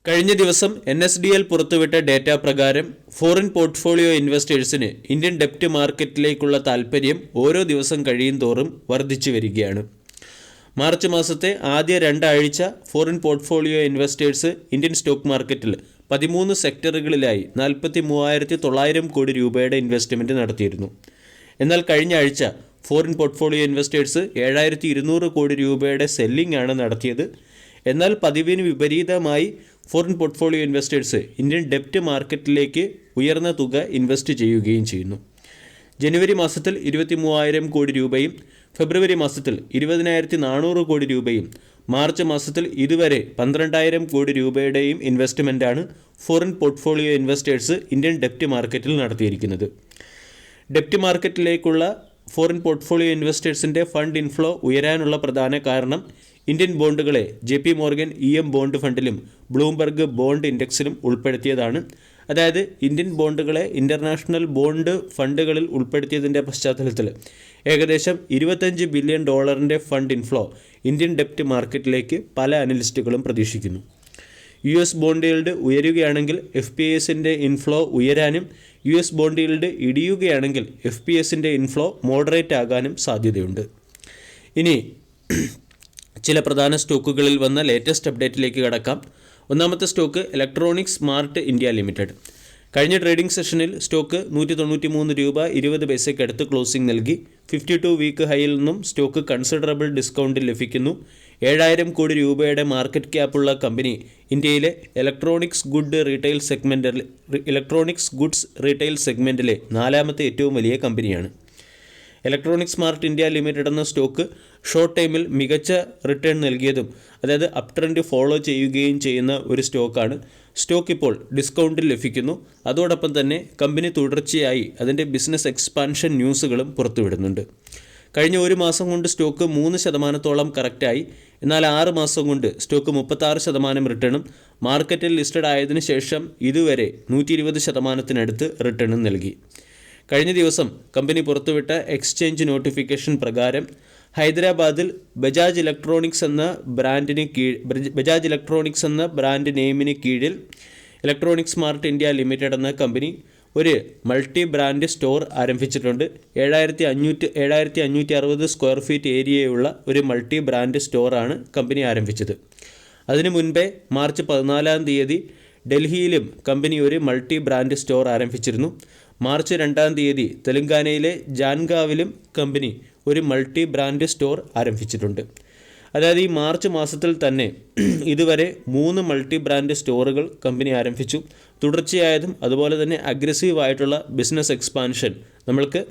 കഴിഞ്ഞ ദിവസം NSDL പുറത്തുവിട്ട ഡേറ്റ പ്രകാരം ഫോറിൻ പോർട്ട്ഫോളിയോ ഇൻവെസ്റ്റേഴ്സിന് ഇന്ത്യൻ ഡെപ്റ്റ് മാർക്കറ്റിലേക്കുള്ള താൽപ്പര്യം ഓരോ ദിവസം കഴിയും തോറും വർദ്ധിച്ചു വരികയാണ്. മാർച്ച് മാസത്തെ ആദ്യ രണ്ടാഴ്ച foreign portfolio investors Indian stock മാർക്കറ്റിൽ 13 സെക്ടറുകളിലായി 43,900 കോടി രൂപയുടെ ഇൻവെസ്റ്റ്മെൻറ്റ് നടത്തിയിരുന്നു. എന്നാൽ കഴിഞ്ഞ ആഴ്ച ഫോറിൻ പോർട്ട്ഫോളിയോ ഇൻവെസ്റ്റേഴ്സ് 7,200 കോടി രൂപയുടെ സെല്ലിംഗ് ആണ് നടത്തിയത്. എന്നാൽ പതിവിന് വിപരീതമായി ഫോറിൻ പോർട്ട്ഫോളിയോ ഇൻവെസ്റ്റേഴ്സ് ഇന്ത്യൻ ഡെപ്റ്റ് മാർക്കറ്റിലേക്ക് ഉയർന്ന തുക ഇൻവെസ്റ്റ് ചെയ്യുകയും ചെയ്യുന്നു. ജനുവരി മാസത്തിൽ 23,000 കോടി രൂപയും ഫെബ്രുവരി മാസത്തിൽ 20,400 കോടി രൂപയും മാർച്ച് മാസത്തിൽ ഇതുവരെ 12,000 കോടി രൂപയുടെയും ഇൻവെസ്റ്റ്മെൻറ്റാണ് ഫോറിൻ പോർട്ട്ഫോളിയോ ഇൻവെസ്റ്റേഴ്സ് ഇന്ത്യൻ ഡെപ്റ്റ് മാർക്കറ്റിൽ നടത്തിയിരിക്കുന്നത്. ഡെപ്റ്റ് മാർക്കറ്റിലേക്കുള്ള ഫോറിൻ പോർട്ട്ഫോളിയോ ഇൻവെസ്റ്റേഴ്സിൻ്റെ ഫണ്ട് ഇൻഫ്ലോ ഉയരാനുള്ള പ്രധാന കാരണം ഇന്ത്യൻ ബോണ്ടുകളെ JP Morgan EM ബോണ്ട് ഫണ്ടിലും ബ്ലൂംബർഗ് ബോണ്ട് ഇൻഡെക്സിലും ഉൾപ്പെടുത്തിയതാണ്. അതായത് ഇന്ത്യൻ ബോണ്ടുകളെ ഇൻ്റർനാഷണൽ ബോണ്ട് ഫണ്ടുകളിൽ ഉൾപ്പെടുത്തിയതിൻ്റെ പശ്ചാത്തലത്തിൽ ഏകദേശം $25 ബില്യൺ ഫണ്ട് ഇൻഫ്ലോ ഇന്ത്യൻ ഡെപ്റ്റ് മാർക്കറ്റിലേക്ക് പല അനലിസ്റ്റുകളും പ്രതീക്ഷിക്കുന്നു. US ബോണ്ട് ഈൽഡ് ഉയരുകയാണെങ്കിൽ FPIസിൻ്റെ ഇൻഫ്ലോ ഉയരാനും US ബോണ്ട് ഈൽഡ് ഇടിയുകയാണെങ്കിൽ FPIസിൻ്റെ ഇൻഫ്ലോ മോഡറേറ്റ് ആകാനും സാധ്യതയുണ്ട്. ഇനി ചില പ്രധാന സ്റ്റോക്കുകളിൽ വന്ന ലേറ്റസ്റ്റ് അപ്ഡേറ്റിലേക്ക് കടക്കാം. ഒന്നാമത്തെ stock electronics smart India limited. കഴിഞ്ഞ ട്രേഡിംഗ് സെഷനിൽ സ്റ്റോക്ക് 193 രൂപ 20 പൈസയ്ക്ക് അടുത്ത് ക്ലോസിംഗ് നൽകി. 52 വീക്ക് ഹൈയിൽ നിന്നും സ്റ്റോക്ക് കൺസിഡറബിൾ ഡിസ്കൗണ്ടിൽ ലഭിക്കുന്നു. 7,000 കോടി രൂപയുടെ മാർക്കറ്റ് ക്യാപ്പുള്ള കമ്പനി ഇന്ത്യയിലെ ഇലക്ട്രോണിക്സ് ഗുഡ്സ് റീറ്റെയിൽ സെഗ്മെൻറ്റിലെ നാലാമത്തെ ഏറ്റവും വലിയ കമ്പനിയാണ്. ഇലക്ട്രോണിക്സ് സ്മാർട്ട് ഇന്ത്യ ലിമിറ്റഡ് എന്ന സ്റ്റോക്ക് ഷോർട്ട് ടൈമിൽ മികച്ച റിട്ടേൺ നൽകിയതും അതായത് അപ് ട്രെൻഡ് ഫോളോ ചെയ്യുകയും ചെയ്യുന്ന ഒരു സ്റ്റോക്കാണ്. സ്റ്റോക്ക് ഇപ്പോൾ ഡിസ്കൗണ്ടിൽ ലഭിക്കുന്നു. അതോടൊപ്പം തന്നെ കമ്പനി തുടർച്ചയായി അതിൻ്റെ ബിസിനസ് എക്സ്പാൻഷൻ ന്യൂസുകളും പുറത്തുവിടുന്നുണ്ട്. കഴിഞ്ഞ ഒരു മാസം കൊണ്ട് സ്റ്റോക്ക് 3% കറക്റ്റായി. എന്നാൽ 6 മാസം കൊണ്ട് സ്റ്റോക്ക് 36% റിട്ടേണും മാർക്കറ്റിൽ ലിസ്റ്റഡ് ആയതിനു ശേഷം ഇതുവരെ 120% റിട്ടേണും നൽകി. കഴിഞ്ഞ ദിവസം കമ്പനി പുറത്തുവിട്ട എക്സ്ചേഞ്ച് നോട്ടിഫിക്കേഷൻ പ്രകാരം ഹൈദരാബാദിൽ ബജാജ് ഇലക്ട്രോണിക്സ് എന്ന ബ്രാൻഡ് നെയിമിന് കീഴിൽ ഇലക്ട്രോണിക്സ് സ്മാർട്ട് ഇന്ത്യ ലിമിറ്റഡ് എന്ന കമ്പനി ഒരു മൾട്ടി ബ്രാൻഡ് സ്റ്റോർ ആരംഭിച്ചിട്ടുണ്ട്. 7,560 സ്ക്വയർ ഫീറ്റ് ഏരിയയുള്ള ഒരു മൾട്ടി ബ്രാൻഡ് സ്റ്റോറാണ് കമ്പനി ആരംഭിച്ചത്. അതിനു മുൻപേ മാർച്ച് 14 ഡൽഹിയിലും കമ്പനി ഒരു മൾട്ടി ബ്രാൻഡ് സ്റ്റോർ ആരംഭിച്ചിരുന്നു. മാർച്ച് 2 തെലങ്കാനയിലെ ജാൻഗാവിലും കമ്പനി ഒരു മൾട്ടി ബ്രാൻഡ് സ്റ്റോർ ആരംഭിച്ചിട്ടുണ്ട്. അതായത് ഈ മാർച്ച് മാസത്തിൽ തന്നെ ഇതുവരെ 3 മൾട്ടി ബ്രാൻഡ് സ്റ്റോറുകൾ കമ്പനി ആരംഭിച്ചു. തുടർച്ചയായതും അതുപോലെ തന്നെ അഗ്രസീവായിട്ടുള്ള ബിസിനസ് എക്സ്പാൻഷൻ നമ്മൾക്ക്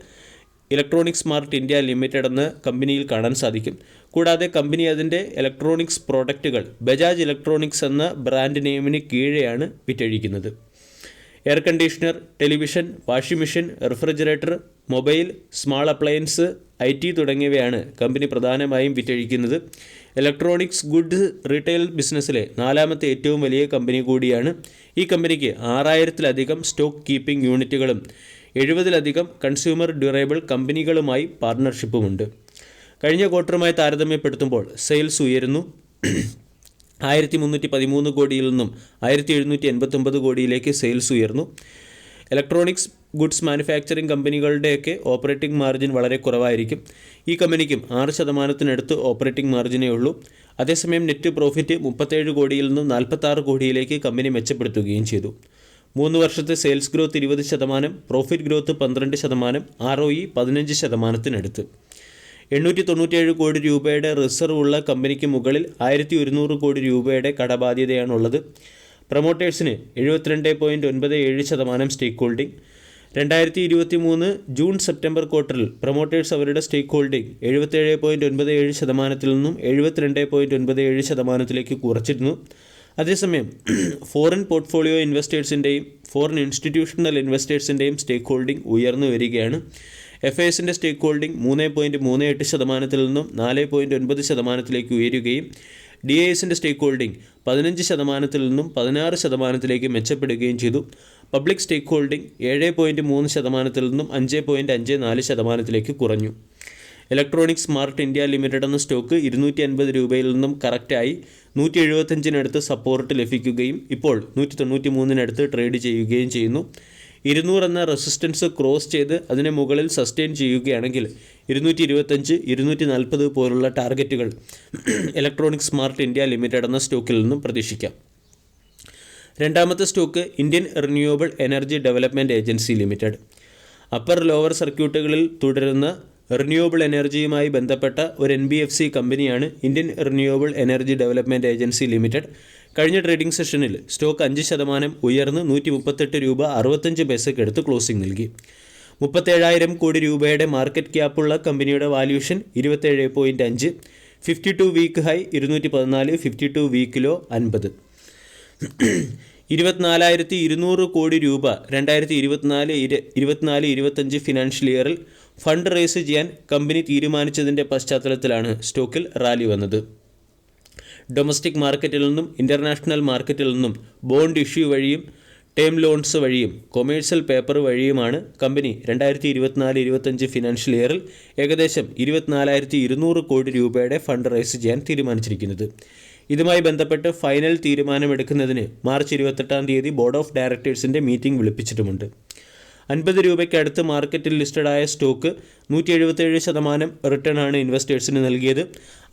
ഇലക്ട്രോണിക്സ് സ്മാർട്ട് ഇന്ത്യ ലിമിറ്റഡ് എന്ന കമ്പനിയിൽ കാണാൻ സാധിക്കും. കൂടാതെ കമ്പനി അതിൻ്റെ ഇലക്ട്രോണിക്സ് പ്രോഡക്റ്റുകൾ ബജാജ് ഇലക്ട്രോണിക്സ് എന്ന ബ്രാൻഡ് നെയിമിന് കീഴെയാണ് വിറ്റഴിക്കുന്നത്. Air conditioner, television, washing machine, refrigerator, mobile, small appliance, IT തുടങ്ങിയവയാണ് കമ്പനി പ്രധാനമായും വിറ്റഴിക്കുന്നത്. ഇലക്ട്രോണിക്സ് ഗുഡ്സ് റീറ്റെയിൽ ബിസിനസ്സിലെ നാലാമത്തെ ഏറ്റവും വലിയ കമ്പനി കൂടിയാണ്. ഈ കമ്പനിക്ക് 6,000-ലധികം സ്റ്റോക്ക് കീപ്പിംഗ് യൂണിറ്റുകളും 70-ലധികം കൺസ്യൂമർ ഡ്യൂറബിൾ കമ്പനികളുമായി പാർട്ണർഷിപ്പുമുണ്ട്. കഴിഞ്ഞ ക്വാർട്ടറുമായി താരതമ്യപ്പെടുത്തുമ്പോൾ സെയിൽസ് ഉയരുന്നു. 1,313 കോടിയിൽ നിന്നും 1,789 കോടിയിലേക്ക് സെയിൽസ് ഉയർന്നു. ഇലക്ട്രോണിക്സ് ഗുഡ്സ് മാനുഫാക്ചറിംഗ് കമ്പനികളുടെയൊക്കെ ഓപ്പറേറ്റിംഗ് മാർജിൻ വളരെ കുറവായിരിക്കും. ഈ കമ്പനിക്കും 6%-നടുത്ത് ഓപ്പറേറ്റിംഗ് മാർജിനേ ഉള്ളൂ. അതേസമയം നെറ്റ് പ്രോഫിറ്റ് 37 കോടിയിൽ നിന്നും 46 കോടിയിലേക്ക് കമ്പനി മെച്ചപ്പെടുത്തുകയും ചെയ്തു. 3 വർഷത്തെ sales growth 20%, profit growth 12%, ROE 15%-നടുത്ത്. 897 കോടി രൂപയുടെ റിസർവ് ഉള്ള കമ്പനിക്ക് മുകളിൽ 1,100 കോടി രൂപയുടെ കടബാധ്യതയാണുള്ളത്. പ്രൊമോട്ടേഴ്സിന് 72.97% സ്റ്റേക്ക് ഹോൾഡിംഗ്. 2023 ജൂൺ-സെപ്റ്റംബർ ക്വാർട്ടറിൽ പ്രൊമോട്ടേഴ്സ് അവരുടെ സ്റ്റേക്ക് ഹോൾഡിംഗ് 77.97%-ൽ നിന്നും 72.97%-ലേക്ക് കുറച്ചിരുന്നു. അതേസമയം ഫോറിൻ പോർട്ട്ഫോളിയോ ഇൻവെസ്റ്റേഴ്സിൻ്റെയും ഫോറിൻ ഇൻസ്റ്റിറ്റ്യൂഷണൽ ഇൻവെസ്റ്റേഴ്സിൻ്റെയും സ്റ്റേക്ക് ഹോൾഡിംഗ് ഉയർന്നു വരികയാണ്. FIസിൻ്റെ സ്റ്റേക്ക് ഹോൾഡിംഗ് 3.38%-ൽ നിന്നും 4.9%-ലേക്ക് ഉയരുകയും DISൻ്റെ സ്റ്റേക്ക് ഹോൾഡിംഗ് 15%-ൽ നിന്നും 16%-ലേക്ക് മെച്ചപ്പെടുകയും ചെയ്തു. പബ്ലിക് സ്റ്റേക്ക് ഹോൾഡിംഗ് 7.3%-ൽ നിന്നും 5.54%-ലേക്ക് കുറഞ്ഞു. ഇലക്ട്രോണിക് സ്മാർട്ട് ഇന്ത്യ ലിമിറ്റഡ് എന്ന സ്റ്റോക്ക് 250 രൂപയിൽ നിന്നും കറക്റ്റായി 175-നടുത്ത് സപ്പോർട്ട് ലഭിക്കുകയും ഇപ്പോൾ 193-നടുത്ത് ട്രേഡ് ചെയ്യുകയും ചെയ്യുന്നു. 200 എന്ന റെസിസ്റ്റൻസ് ക്രോസ് ചെയ്ത് അതിനെ മുകളിൽ സസ്റ്റെയിൻ ചെയ്യുകയാണെങ്കിൽ 225, 240 പോലുള്ള ടാർഗറ്റുകൾ ഇലക്ട്രോണിക് സ്മാർട്ട് ഇന്ത്യ ലിമിറ്റഡ് എന്ന സ്റ്റോക്കിൽ നിന്നും പ്രതീക്ഷിക്കാം. രണ്ടാമത്തെ stock Indian renewable energy development agency limited. Upper lower സർക്യൂട്ടുകളിൽ തുടരുന്ന റിന്യൂവബിൾ എനർജിയുമായി ബന്ധപ്പെട്ട ഒരു NBFC കമ്പനിയാണ് Indian renewable energy development agency limited. കഴിഞ്ഞ ട്രേഡിംഗ് സെഷനിൽ സ്റ്റോക്ക് 5% ഉയർന്ന് 138 രൂപ 65 പൈസയ്ക്കടുത്ത് ക്ലോസിംഗ് നൽകി. 37,000 കോടി രൂപയുടെ മാർക്കറ്റ് ക്യാപ്പുള്ള കമ്പനിയുടെ valuation 27.5, 52 week high 214, 52 week low 50. 24,200 crore രൂപ 2024-25 ഫിനാൻഷ്യൽ ഇയറിൽ ഫണ്ട് റേസ് ചെയ്യാൻ കമ്പനി തീരുമാനിച്ചതിൻ്റെ പശ്ചാത്തലത്തിലാണ് സ്റ്റോക്കിൽ റാലി വന്നത്. ഡൊമസ്റ്റിക് മാർക്കറ്റിൽ നിന്നും ഇൻ്റർനാഷണൽ മാർക്കറ്റിൽ നിന്നും ബോണ്ട് ഇഷ്യൂ വഴിയും ടേം ലോൺസ് വഴിയും കൊമേഴ്സ്യൽ പേപ്പർ വഴിയുമാണ് കമ്പനി 2024-25 ഫിനാൻഷ്യൽ ഇയറിൽ ഏകദേശം 24,200 കോടി രൂപയുടെ ഫണ്ട് റേസ് ചെയ്യാൻ തീരുമാനിച്ചിരിക്കുന്നത്. ഇതുമായി ബന്ധപ്പെട്ട് ഫൈനൽ തീരുമാനമെടുക്കുന്നതിന് മാർച്ച് 28 ബോർഡ് ഓഫ് ഡയറക്ടേഴ്സിൻ്റെ മീറ്റിംഗ് വിളിപ്പിച്ചിട്ടുമുണ്ട്. 50 രൂപയ്ക്കടുത്ത് മാർക്കറ്റിൽ ലിസ്റ്റഡായ സ്റ്റോക്ക് 177% റിട്ടേണാണ് ഇൻവെസ്റ്റേഴ്സിന് നൽകിയത്.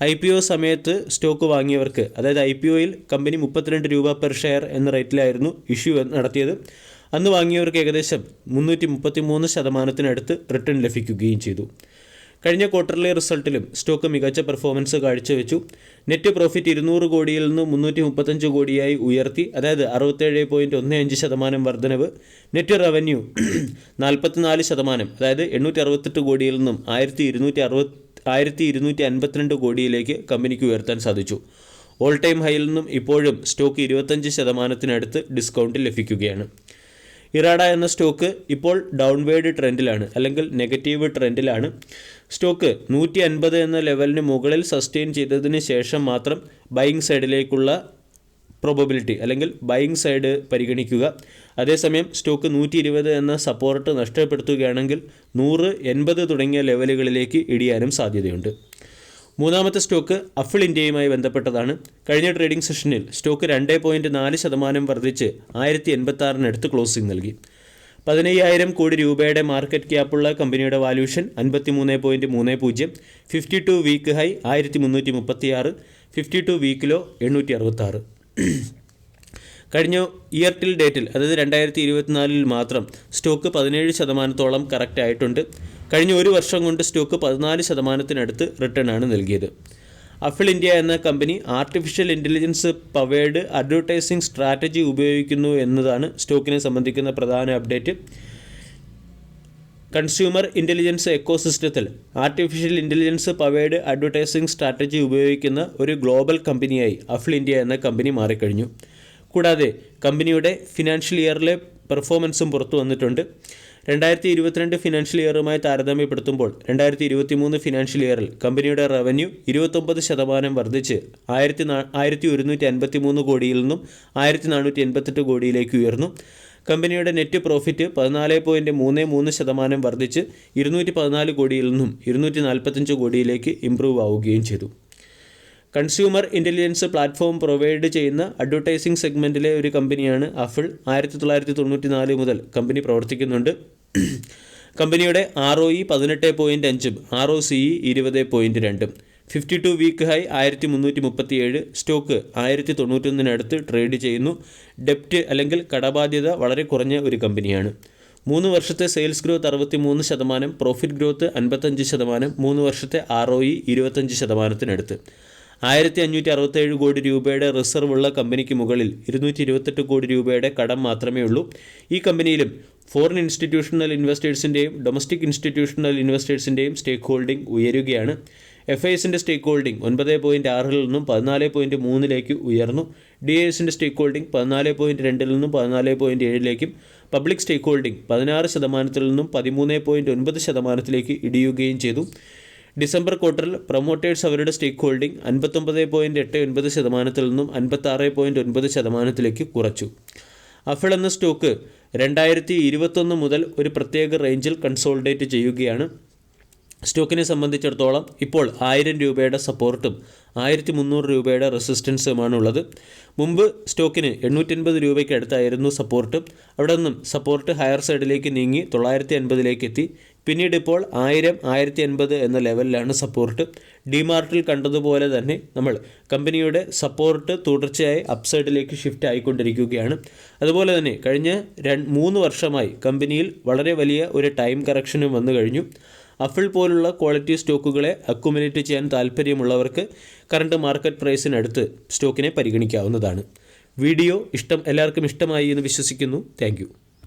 IPO സമയത്ത് സ്റ്റോക്ക് വാങ്ങിയവർക്ക്, അതായത് IPOയിൽ കമ്പനി 32 രൂപ പെർ ഷെയർ എന്ന റേറ്റിലായിരുന്നു ഇഷ്യൂ നടത്തിയത്. അന്ന് വാങ്ങിയവർക്ക് ഏകദേശം 333% റിട്ടേൺ ലഭിക്കുകയും ചെയ്തു. കഴിഞ്ഞ ക്വാർട്ടർലി റിസൾട്ടിലും സ്റ്റോക്ക് മികച്ച പെർഫോമൻസ് കാഴ്ചവെച്ചു. നെറ്റ് പ്രോഫിറ്റ് 200 കോടിയിൽ നിന്ന് 335 കോടിയായി ഉയർത്തി, അതായത് 67.15% വർധനവ്. നെറ്റ് റവന്യൂ 44%, അതായത് 868 കോടിയിൽ നിന്നും 1,252 കോടിയിലേക്ക് കമ്പനിക്ക് ഉയർത്താൻ സാധിച്ചു. ഓൾ ടൈം ഹൈയിൽ നിന്നും ഇപ്പോഴും സ്റ്റോക്ക് 25%-നടുത്ത് ഡിസ്കൗണ്ടിൽ ലഭിക്കുകയാണ്. ഇറാഡ എന്ന സ്റ്റോക്ക് ഇപ്പോൾ ഡൗൺവേർഡ് ട്രെൻഡിലാണ്, അല്ലെങ്കിൽ നെഗറ്റീവ് ട്രെൻഡിലാണ്. സ്റ്റോക്ക് 150 എന്ന ലെവലിന് മുകളിൽ സസ്റ്റെയിൻ ചെയ്തതിന് ശേഷം മാത്രം ബൈയിങ് സൈഡിലേക്കുള്ള പ്രോബബിലിറ്റി അല്ലെങ്കിൽ ബൈയിങ് സൈഡ് പരിഗണിക്കുക. അതേസമയം സ്റ്റോക്ക് 120 എന്ന സപ്പോർട്ട് നഷ്ടപ്പെടുത്തുകയാണെങ്കിൽ 180 തുടങ്ങിയ ലെവലുകളിലേക്ക് ഇടിയാനും സാധ്യതയുണ്ട്. മൂന്നാമത്തെ സ്റ്റോക്ക് അഫിൾ ഇന്ത്യയുമായി ബന്ധപ്പെട്ടതാണ്. കഴിഞ്ഞ ട്രേഡിംഗ് സെഷനിൽ സ്റ്റോക്ക് 2.4% വർദ്ധിച്ച് 1086-നടുത്ത് ക്ലോസിംഗ് നൽകി. 15,000 കോടി രൂപയുടെ മാർക്കറ്റ് ക്യാപ്പുള്ള കമ്പനിയുടെ valuation 53.30, 52 week high 1336, 52 week low 866. കഴിഞ്ഞ ഇയർ ടിൽ ഡേറ്റിൽ, അതായത് 2024 മാത്രം സ്റ്റോക്ക് 17%-ഓളം കറക്റ്റ് ആയിട്ടുണ്ട്. കഴിഞ്ഞ ഒരു വർഷം കൊണ്ട് സ്റ്റോക്ക് 14%-നടുത്ത് റിട്ടേൺ ആണ് നൽകിയത്. അഫിൾ ഇന്ത്യ എന്ന company artificial intelligence powered advertising strategy ഉപയോഗിക്കുന്നു എന്നതാണ് സ്റ്റോക്കിനെ സംബന്ധിക്കുന്ന പ്രധാന അപ്ഡേറ്റ്. കൺസ്യൂമർ ഇൻ്റലിജൻസ് എക്കോസിസ്റ്റത്തിൽ artificial intelligence powered advertising strategy ഉപയോഗിക്കുന്ന ഒരു ഗ്ലോബൽ കമ്പനിയായി അഫിൾ ഇന്ത്യ എന്ന കമ്പനി മാറിക്കഴിഞ്ഞു. കൂടാതെ കമ്പനിയുടെ ഫിനാൻഷ്യൽ ഇയറിലെ പെർഫോമൻസും പുറത്തു വന്നിട്ടുണ്ട്. 2022 ഫിനാൻഷ്യൽ ഇയറുമായി താരതമ്യപ്പെടുത്തുമ്പോൾ 2023 ഫിനാൻഷ്യൽ ഇയറിൽ കമ്പനിയുടെ റവന്യൂ 29% വർദ്ധിച്ച് 1,153 കോടിയിൽ നിന്നും 1,488 കോടിയിലേക്ക് ഉയർന്നു. കമ്പനിയുടെ നെറ്റ് പ്രോഫിറ്റ് 14.33% വർദ്ധിച്ച് 214 കോടിയിൽ നിന്നും 245 കോടിയിലേക്ക് ഇംപ്രൂവ് ആവുകയും ചെയ്തു. കൺസ്യൂമർ ഇൻ്റലിജൻസ് പ്ലാറ്റ്ഫോം പ്രൊവൈഡ് ചെയ്യുന്ന അഡ്വർടൈസിംഗ് സെഗ്മെൻറ്റിലെ ഒരു കമ്പനിയാണ് അഫിൾ. 1994 മുതൽ കമ്പനി പ്രവർത്തിക്കുന്നുണ്ട്. കമ്പനിയുടെ ROE 18.5, ROCE 20.2, 52 week high 1337, stock 1091-നടുത്ത് ട്രേഡ് ചെയ്യുന്നു. ഡെപ്റ്റ് അല്ലെങ്കിൽ കടബാധ്യത വളരെ കുറഞ്ഞ ഒരു കമ്പനിയാണ്. 3 വർഷത്തെ സെയിൽസ് ഗ്രോത്ത് 63%, പ്രോഫിറ്റ് ഗ്രോത്ത് 55%, 3 വർഷത്തെ ROE 25%-നടുത്ത്. 1,567 കോടി രൂപയുടെ റിസർവ് ഉള്ള കമ്പനിക്ക് മുകളിൽ 228 കോടി രൂപയുടെ കടം മാത്രമേ ഉള്ളൂ. ഈ കമ്പനിയിലും ഫോറിൻ ഇൻസ്റ്റിറ്റ്യൂഷണൽ ഇൻവെസ്റ്റേഴ്സിൻ്റെയും ഡൊമസ്റ്റിക് ഇൻസ്റ്റിറ്റ്യൂഷണൽ ഇൻവെസ്റ്റേഴ്സിൻ്റെയും സ്റ്റേക്ക് ഹോൾഡിംഗ് ഉയരുകയാണ്. FISൻ്റെ സ്റ്റേക്ക് ഹോൾഡിംഗ് 9.6-ൽ നിന്നും 14.3-ലേക്ക് ഉയർന്നു. DISൻ്റെ സ്റ്റേക്ക് ഹോൾഡിംഗ് 14.2-ൽ നിന്നും 14.7-ലേക്കും പബ്ലിക് സ്റ്റേക്ക് ഹോൾഡിംഗ് 16%-ൽ നിന്നും 13.9%-ലേക്ക് ഇടിയുകയും ചെയ്തു. ഡിസംബർ ക്വാർട്ടറിൽ പ്രൊമോട്ടേഴ്സ് അവരുടെ സ്റ്റേക്ക് ഹോൾഡിംഗ് 59.89%-ൽ നിന്നും 56.9%-ലേക്ക് കുറച്ചു. അഫിൾ എന്ന സ്റ്റോക്ക് 2021 മുതൽ ഒരു പ്രത്യേക റേഞ്ചിൽ കൺസോളിഡേറ്റ് ചെയ്യുകയാണ്. സ്റ്റോക്കിനെ സംബന്ധിച്ചിടത്തോളം ഇപ്പോൾ 1000 രൂപയുടെ സപ്പോർട്ടും 1300 രൂപയുടെ റെസിസ്റ്റൻസുമാണുള്ളത്. മുമ്പ് സ്റ്റോക്കിന് 850 രൂപയ്ക്ക് അടുത്തായിരുന്നു സപ്പോർട്ട്. അവിടെ നിന്നും സപ്പോർട്ട് ഹയർ സൈഡിലേക്ക് നീങ്ങി 950 എത്തി. പിന്നീട് ഇപ്പോൾ 1000, 1080 എന്ന ലെവലിലാണ് സപ്പോർട്ട്. ഡിമാർട്ടിൽ കണ്ടതുപോലെ തന്നെ നമ്മൾ കമ്പനിയുടെ സപ്പോർട്ട് തുടർച്ചയായി അപ്സൈഡിലേക്ക് ഷിഫ്റ്റ് ആയിക്കൊണ്ടിരിക്കുകയാണ്. അതുപോലെ തന്നെ കഴിഞ്ഞ 3 വർഷമായി കമ്പനിയിൽ വളരെ വലിയ ഒരു ടൈം കറക്ഷനും വന്നു കഴിഞ്ഞു. അഫിൾ പോലുള്ള ക്വാളിറ്റി സ്റ്റോക്കുകളെ അക്യുമുലേറ്റ് ചെയ്യാൻ താല്പര്യമുള്ളവർക്ക് കറണ്ട് മാർക്കറ്റ് പ്രൈസിനടുത്ത് സ്റ്റോക്കിനെ പരിഗണിക്കാവുന്നതാണ്. വീഡിയോ എല്ലാവർക്കും ഇഷ്ടമായി എന്ന് വിശ്വസിക്കുന്നു. താങ്ക്